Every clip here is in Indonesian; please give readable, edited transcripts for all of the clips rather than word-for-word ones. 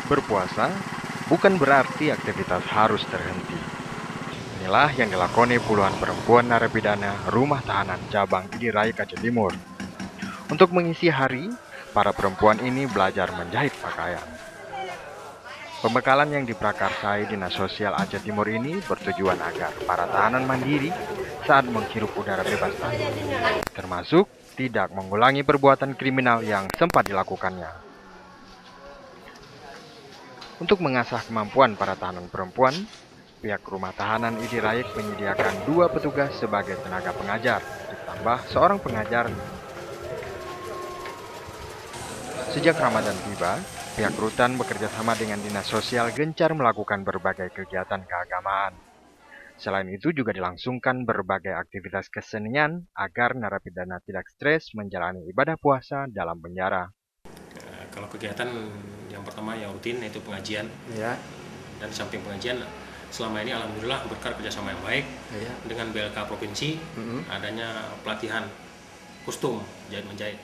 Berpuasa bukan berarti aktivitas harus terhenti. Inilah yang dilakoni puluhan perempuan narapidana rumah tahanan cabang Idirai Aceh Timur. Untuk mengisi hari, para perempuan ini belajar menjahit pakaian. Pembekalan yang diprakarsai Dinas Sosial Aceh Timur ini bertujuan agar para tahanan mandiri saat menghirup udara bebas tadi, termasuk tidak mengulangi perbuatan kriminal yang sempat dilakukannya. Untuk mengasah kemampuan para tahanan perempuan, pihak rumah tahanan Idi Raik menyediakan 2 petugas sebagai tenaga pengajar, ditambah seorang pengajar. Sejak Ramadan tiba, pihak rutan bekerja sama dengan Dinas Sosial gencar melakukan berbagai kegiatan keagamaan. Selain itu juga dilangsungkan berbagai aktivitas kesenian agar narapidana tidak stres menjalani ibadah puasa dalam penjara. Kalau kegiatan yang pertama yang rutin yaitu pengajian, ya. Dan di samping pengajian selama ini alhamdulillah berkat kerjasama yang baik, ya, dengan BLK provinsi, adanya pelatihan kostum jahit menjahit.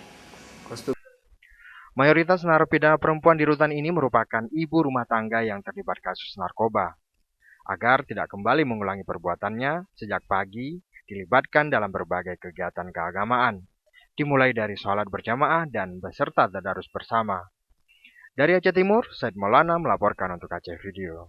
Mayoritas narapidana perempuan di rutan ini merupakan ibu rumah tangga yang terlibat kasus narkoba. Agar tidak kembali mengulangi perbuatannya, sejak pagi dilibatkan dalam berbagai kegiatan keagamaan, dimulai dari sholat berjamaah dan beserta tadarus bersama. Dari Aceh Timur, Said Maulana melaporkan untuk Aceh Video.